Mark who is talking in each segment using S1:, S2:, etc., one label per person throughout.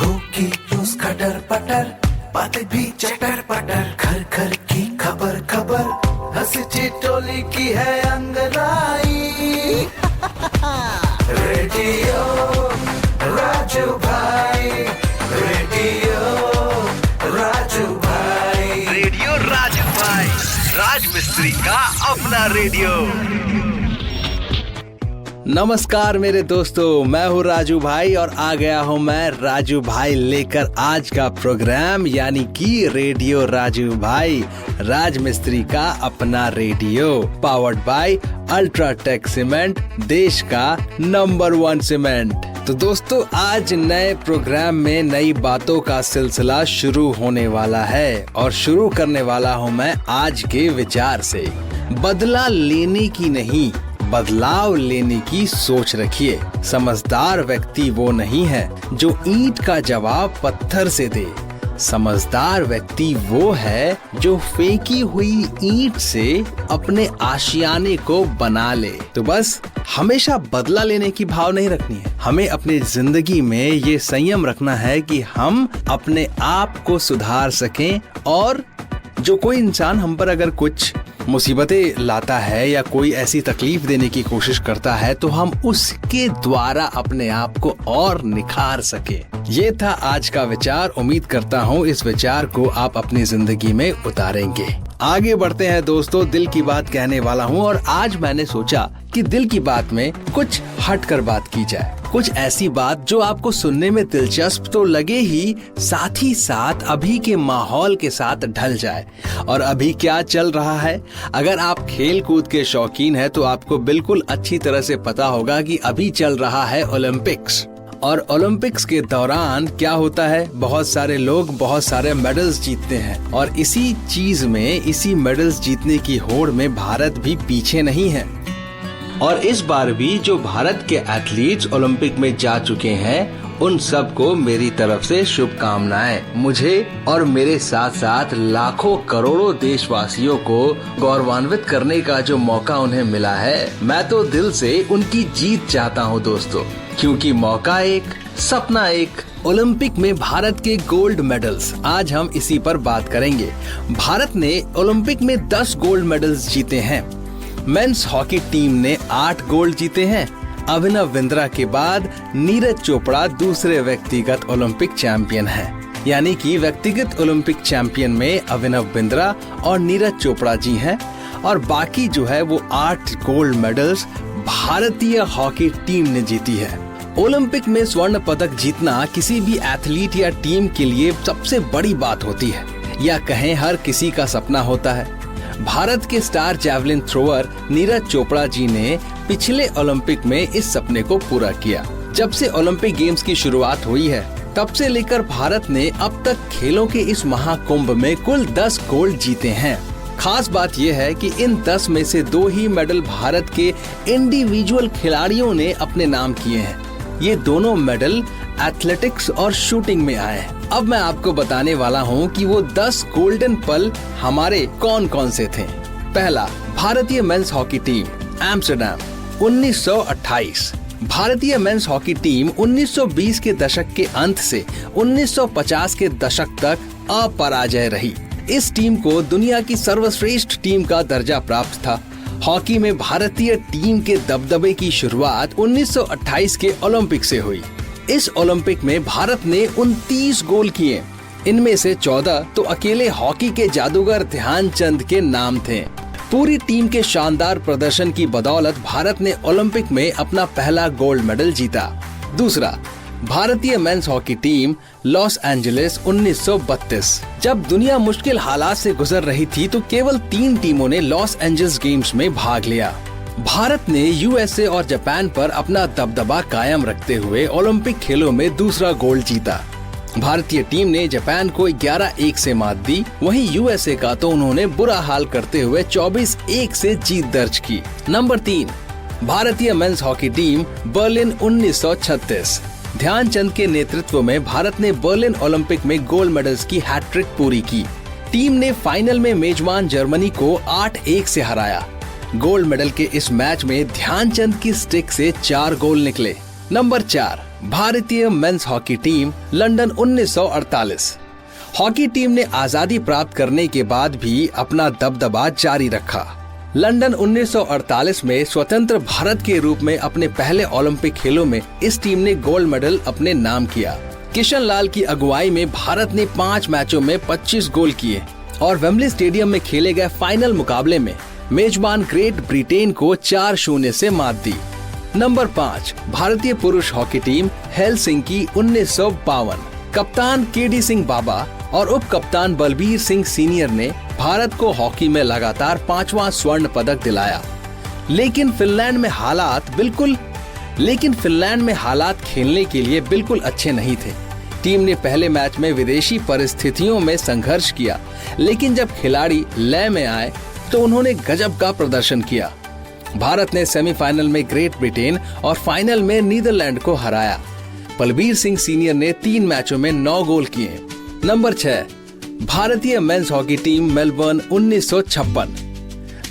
S1: होगी रोज खटर पटर, बातें भी चटर पटर, घर घर की खबर खबर, हंसी ठिठोली की है अंगड़ाई। रेडियो राजू भाई, रेडियो राजू भाई,
S2: रेडियो राजू भाई, राज मिस्त्री का अपना रेडियो।
S3: नमस्कार मेरे दोस्तों, मैं हूँ राजू भाई और आ गया हूँ मैं राजू भाई लेकर आज का प्रोग्राम, यानी कि रेडियो राजू भाई, राज मिस्त्री का अपना radio, powered by UltraTech cement, देश का नंबर 1 सीमेंट। तो दोस्तों, आज नए प्रोग्राम में नई बातों का सिलसिला शुरू होने वाला है और शुरू करने वाला हूँ मैं आज के विचार से। बदला लेने की नहीं, बदलाव लेने की सोच रखिए। समझदार व्यक्ति वो नहीं है जो ईंट का जवाब पत्थर से दे, समझदार व्यक्ति वो है जो फेंकी हुई ईंट से अपने आशियाने को बना ले। तो बस हमेशा बदला लेने की भाव नहीं रखनी है, हमें अपनी जिंदगी में ये संयम रखना है कि हम अपने आप को सुधार सकें और जो कोई इंसान हम पर अगर कुछ मुसीबतें लाता है या कोई ऐसी तकलीफ देने की कोशिश करता है तो हम उसके द्वारा अपने आप को और निखार सके। ये था आज का विचार। उम्मीद करता हूँ इस विचार को आप अपनी जिंदगी में उतारेंगे। आगे बढ़ते हैं दोस्तों, दिल की बात कहने वाला हूँ और आज मैंने सोचा कि दिल की बात में कुछ हटकर बात की जाए, कुछ ऐसी बात जो आपको सुनने में दिलचस्प तो लगे ही, साथ ही साथ अभी के माहौल के साथ ढल जाए। और अभी क्या चल रहा है, अगर आप खेल कूद के शौकीन हैं तो आपको बिल्कुल अच्छी तरह से पता होगा कि अभी चल रहा है ओलंपिक्स। और ओलंपिक्स के दौरान क्या होता है, बहुत सारे लोग बहुत सारे मेडल्स जीतते हैं और इसी चीज में, इसी मेडल्स जीतने की होड़ में भारत भी पीछे नहीं है। और इस बार भी जो भारत के एथलीट्स ओलंपिक में जा चुके हैं उन सबको मेरी तरफ से शुभकामनाएं। मुझे और मेरे साथ साथ लाखों करोड़ों देशवासियों को गौरवान्वित करने का जो मौका उन्हें मिला है, मैं तो दिल से उनकी जीत चाहता हूं दोस्तों, क्योंकि मौका एक, सपना एक। ओलंपिक में भारत के गोल्ड मेडल्स, आज हम इसी पर बात करेंगे। भारत ने ओलंपिक में 10 गोल्ड मेडल्स जीते हैं। मेंस हॉकी टीम ने 8 गोल्ड जीते हैं। अभिनव बिंद्रा के बाद नीरज चोपड़ा दूसरे व्यक्तिगत ओलंपिक चैंपियन हैं। यानी कि व्यक्तिगत ओलंपिक चैंपियन में अभिनव बिंद्रा और नीरज चोपड़ा जी हैं और बाकी जो है वो 8 गोल्ड मेडल्स भारतीय हॉकी टीम ने जीती है। ओलंपिक में स्वर्ण पदक जीतना किसी भी एथलीट या टीम के लिए सबसे बड़ी बात होती है, या कहें हर किसी का सपना होता है। भारत के star javelin thrower Neeraj Chopra ji ने पिछले ओलंपिक में इस सपने को पूरा किया। जब से ओलंपिक गेम्स की शुरुआत हुई है तब से लेकर भारत ने अब तक खेलों के इस महाकुंभ में कुल 10 गोल्ड जीते हैं। खास बात यह है कि इन 10 में से 2 ही मेडल भारत के इंडिविजुअल खिलाड़ियों ने अपने नाम किए हैं। ये दोनों मेडल एथलेटिक्स और शूटिंग में आए हैं। अब मैं आपको बताने वाला हूँ कि वो 10 गोल्डन पल हमारे कौन कौन से थे। पहला, भारतीय मेंस हॉकी टीम, एम्स्टर्डम 1928। भारतीय मेंस हॉकी टीम 1920 के दशक के अंत से 1950 के दशक तक अपराजय रही। इस टीम को दुनिया की सर्वश्रेष्ठ टीम का दर्जा प्राप्त था। हॉकी में भारतीय टीम के दबदबे की शुरुआत 1928 के ओलंपिक से हुई। इस ओलंपिक में भारत ने 29 गोल किए। इनमें से 14 तो अकेले हॉकी के जादूगर ध्यानचंद के नाम थे। पूरी टीम के शानदार प्रदर्शन की बदौलत भारत ने ओलंपिक में अपना पहला गोल्ड मेडल जीता। दूसरा, भारतीय men's hockey team, Los Angeles 1932। जब दुनिया मुश्किल हालात से गुजर रही थी तो केवल 3 टीमों ने लॉस एंजलिस गेम्स में भाग लिया। भारत ने यूएसए और जापान पर अपना दबदबा कायम रखते हुए ओलंपिक खेलों में दूसरा गोल्ड जीता। भारतीय टीम ने जापान को 11-1 से मात दी, वहीं यूएसए का तो उन्होंने बुरा हाल करते हुए 24-1 से जीत दर्ज की। नंबर 3, भारतीय men's hockey team, Berlin 1936। Dhyanchand के नेतृत्व में भारत ने बर्लिन ओलंपिक में गोल्ड मेडल्स की हैट्रिक पूरी की। टीम ने फाइनल में मेजबान जर्मनी को 8-1 से हराया। गोल्ड मेडल के इस मैच में ध्यानचंद की स्टिक से 4 गोल निकले। नंबर 4, भारतीय men's hockey team London 1948। Hockey team ने आजादी प्राप्त करने के बाद भी अपना दबदबा जारी रखा। लंदन 1948 में स्वतंत्र भारत के रूप में अपने पहले ओलंपिक खेलों में इस टीम ने गोल्ड मेडल अपने नाम किया। किशन लाल की अगुवाई में भारत ने 5 मैचों में 25 गोल किए और वेम्बली स्टेडियम में खेले गए फाइनल मुकाबले में मेजबान ग्रेट ब्रिटेन को 4-0 से मात दी। नंबर 5, भारतीय पुरुष हॉकी टीम हेलसिंकी 1952। कप्तान केडी सिंह बाबा और उप कप्तान बलबीर सिंह सीनियर ने भारत को हॉकी में लगातार 5वां स्वर्ण पदक दिलाया। लेकिन फिनलैंड में हालात खेलने के लिए बिल्कुल अच्छे नहीं थे। टीम ने पहले मैच में विदेशी परिस्थितियों में संघर्ष किया, लेकिन जब खिलाड़ी लय में आए तो उन्होंने गजब का प्रदर्शन किया। भारत ने सेमीफाइनल में ग्रेट ब्रिटेन और फाइनल में नीदरलैंड को हराया। बलबीर सिंह सीनियर ने 3 मैचों में 9 गोल किए। नंबर 6, भारतीय men's hockey team Melbourne 1956।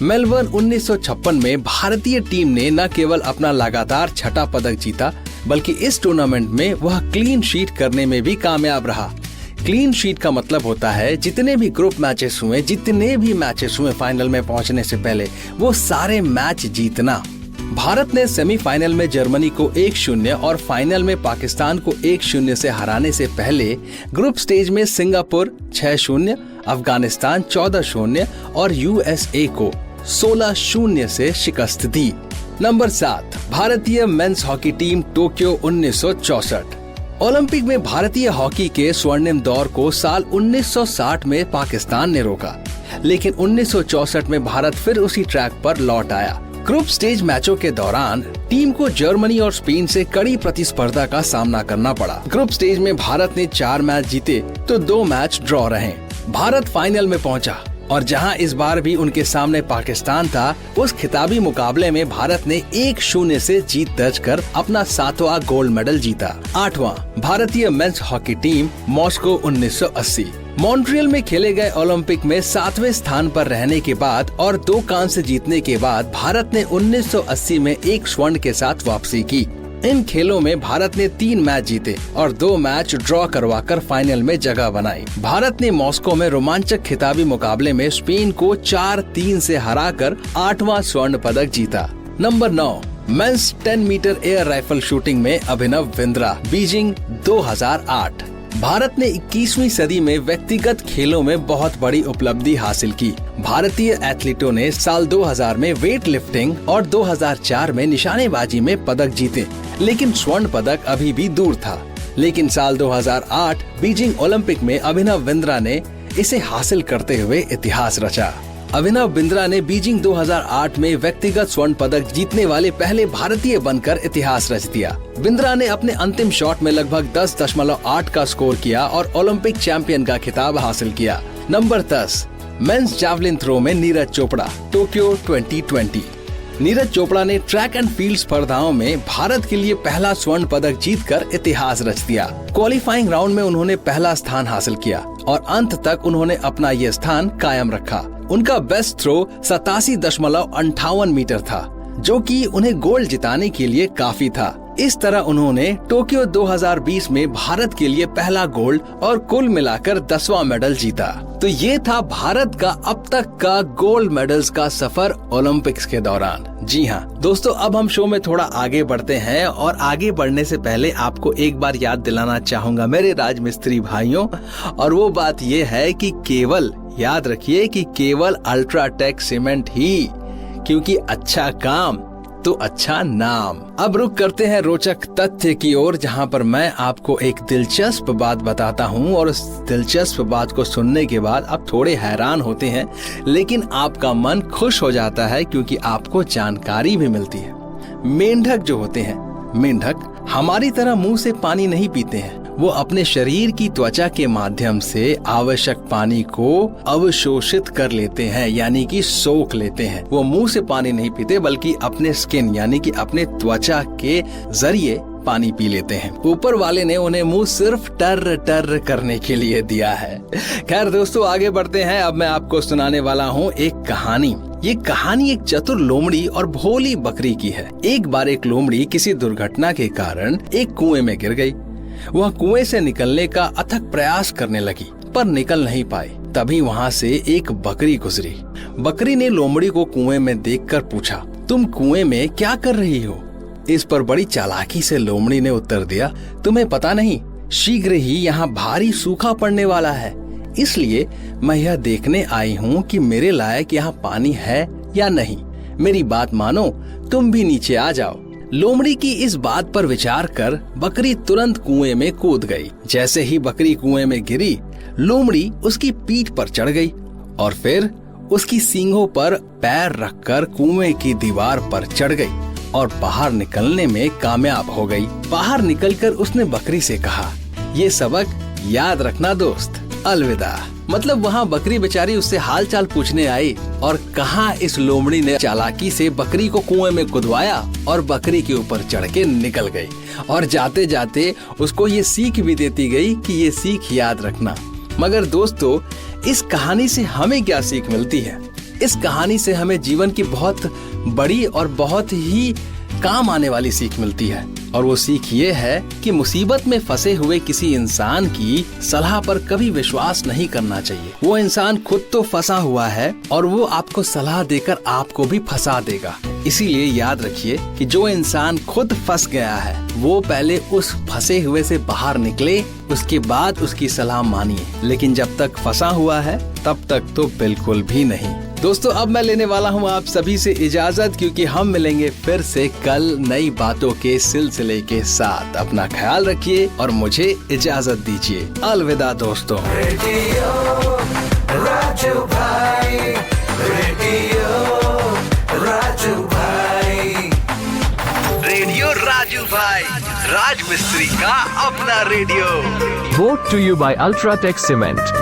S3: Melbourne 1956 में भारतीय टीम ने न केवल अपना लगातार 6ठा पदक जीता, बल्कि इस टूर्नामेंट में वह क्लीन शीट करने में भी कामयाब रहा। क्लीन शीट का मतलब होता है जितने भी ग्रुप मैचेस हुए फाइनल में पहुंचने से पहले वो सारे मैच जीतना। भारत ने सेमीफाइनल में जर्मनी को 1-0 और फाइनल में पाकिस्तान को 1-0 से हराने से पहले ग्रुप स्टेज में सिंगापुर 6-0, अफगानिस्तान 14-0 और यूएसए को 16-0 से शिकस्त दी। नंबर 7, भारतीय men's hockey team Tokyo 1964। Olympic में भारतीय हॉकी के स्वर्णिम दौर को साल 1960 में पाकिस्तान ने रोका, लेकिन 1964 में भारत फिर उसी ट्रैक पर लौट आया। ग्रुप स्टेज मैचों के दौरान टीम को जर्मनी और स्पेन से कड़ी प्रतिस्पर्धा का सामना करना पड़ा। ग्रुप स्टेज में भारत ने 4 मैच जीते तो 2 मैच ड्रॉ रहे। भारत फाइनल में पहुंचा और जहां इस बार भी उनके सामने पाकिस्तान था, उस खिताबी मुकाबले में भारत ने 1-0 से जीत दर्ज कर अपना 7वां गोल्ड मेडल जीता। 8वां, भारतीय men's hockey team Moscow 1980। Montreal में खेले गए ओलंपिक में 7वें स्थान पर रहने के बाद और 2 कांस्य जीतने के बाद भारत ने 1980 में 1 स्वर्ण के साथ वापसी की। इन खेलों में भारत ने 3 मैच जीते और 2 मैच ड्रॉ करवाकर फाइनल में जगह बनाई। भारत ने मॉस्को में रोमांचक खिताबी मुकाबले में स्पेन को 4-3 से हराकर 8वां स्वर्ण पदक जीता। Number 9, men's 10 metre air rifle shooting में अभिनव बिंद्रा, बीजिंग 2008। भारत ने 21वीं सदी में व्यक्तिगत खेलों में बहुत बड़ी उपलब्धि हासिल की। भारतीय एथलीटों ने साल 2000 में वेट लिफ्टिंग और 2004 में निशानेबाजी में पदक जीते, लेकिन स्वर्ण पदक अभी भी दूर था। लेकिन साल 2008 बीजिंग ओलंपिक में अभिनव बिंद्रा ने इसे हासिल करते हुए इतिहास रचा। अभिनव बिंद्रा ने बीजिंग 2008 में व्यक्तिगत स्वर्ण पदक जीतने वाले पहले भारतीय बनकर इतिहास रच दिया। बिंद्रा ने अपने अंतिम शॉट में लगभग 10.8 का स्कोर किया और ओलंपिक चैंपियन का खिताब हासिल किया। नंबर 10, मेंस जैवलिन थ्रो में नीरज चोपड़ा, टोक्यो 2020। नीरज चोपड़ा ने ट्रैक एंड फील्ड स्पर्धाओं में भारत के लिए पहला स्वर्ण पदक जीतकर इतिहास रच दिया। क्वालिफाइंग राउंड में उन्होंने पहला स्थान हासिल किया और अंत तक उन्होंने अपना ये स्थान कायम रखा। उनका बेस्ट थ्रो 87.58 मीटर था, जो कि उन्हें गोल्ड जिताने के लिए काफी था। इस तरह उन्होंने टोक्यो 2020 में भारत के लिए पहला गोल्ड और कुल मिलाकर 10वां मेडल जीता। तो ये था भारत का अब तक का गोल्ड मेडल्स का सफर ओलंपिक्स के दौरान। जी हाँ दोस्तों, अब हम शो में थोड़ा आगे बढ़ते हैं और आगे बढ़ने से पहले आपको एक बार याद दिलाना चाहूंगा मेरे राजमिस्त्री भाइयों, और वो बात ये है कि केवल याद रखिए कि केवल अल्ट्राटेक सीमेंट ही, क्योंकि अच्छा काम तो अच्छा नाम। अब रुक करते हैं रोचक तथ्य की ओर, जहां पर मैं आपको एक दिलचस्प बात बताता हूं और उस दिलचस्प बात को सुनने के बाद आप थोड़े हैरान होते हैं, लेकिन आपका मन खुश हो जाता है क्योंकि आपको जानकारी भी मिलती है। मेंढक जो होते हैं, मेंढक हमारी तरह मुंह से पानी नहीं पीते हैं। वो अपने शरीर की त्वचा के माध्यम से आवश्यक पानी को अवशोषित कर लेते हैं, यानी कि सोख लेते हैं। वो मुंह से पानी नहीं पीते बल्कि अपने स्किन यानी कि अपने त्वचा के जरिए पानी पी लेते हैं। ऊपर वाले ने उन्हें मुंह सिर्फ टर टर करने के लिए दिया है। खैर दोस्तों, आगे बढ़ते हैं। अब मैं आपको सुनाने वाला हूँ एक कहानी। ये कहानी एक चतुर लोमड़ी और भोली बकरी की है। एक बार एक लोमड़ी किसी दुर्घटना के कारण एक कुएं में गिर गई। वह कुएं से निकलने का अथक प्रयास करने लगी पर निकल नहीं पाई। तभी वहाँ से एक बकरी गुजरी। बकरी ने लोमड़ी को कुएं में देखकर पूछा, तुम कुएं में क्या कर रही हो? इस पर बड़ी चालाकी से लोमड़ी ने उत्तर दिया, तुम्हें पता नहीं, शीघ्र ही यहाँ भारी सूखा पड़ने वाला है, इसलिए मैं यह देखने आई हूँ कि मेरे लायक यहाँ पानी है या नहीं। मेरी बात मानो, तुम भी नीचे आ जाओ। लोमड़ी की इस बात पर विचार कर बकरी तुरंत कुएं में कूद गई। जैसे ही बकरी कुएं में गिरी, लोमड़ी उसकी पीठ पर चढ़ गई और फिर उसकी सींगों पर पैर रखकर कुएं की दीवार पर चढ़ गई और बाहर निकलने में कामयाब हो गई। बाहर निकलकर उसने बकरी से कहा, ये सबक याद रखना दोस्त, अलविदा। मतलब वहाँ बकरी बेचारी उससे हाल चाल पूछने आई और कहाँ इस लोमड़ी ने चालाकी से बकरी को कुएं में कुदवाया और बकरी के ऊपर चढ़ के निकल गई और जाते जाते उसको ये सीख भी देती गई कि ये सीख याद रखना। मगर दोस्तों, इस कहानी से हमें क्या सीख मिलती है? इस कहानी से हमें जीवन की बहुत बड़ी और बहुत ही काम आने वाली सीख मिलती है और वो सीख ये है कि मुसीबत में फंसे हुए किसी इंसान की सलाह पर कभी विश्वास नहीं करना चाहिए। वो इंसान खुद तो फंसा हुआ है और वो आपको सलाह देकर आपको भी फंसा देगा। इसीलिए याद रखिए कि जो इंसान खुद फंस गया है वो पहले उस फंसे हुए से बाहर निकले, उसके बाद उसकी सलाह मानिए, लेकिन जब तक फंसा हुआ है तब तक तो बिल्कुल भी नहीं। दोस्तों, अब मैं लेने वाला हूँ आप सभी से इजाजत, क्योंकि हम मिलेंगे फिर से कल नई बातों के सिलसिले के साथ। अपना ख्याल रखिए और मुझे इजाजत दीजिए। अलविदा दोस्तों।
S1: रेडियो राजू भाई, रेडियो राजू भाई,
S2: रेडियो राजू भाई, राज मिस्त्री का अपना radio.
S4: Brought to you by Ultratech Cement.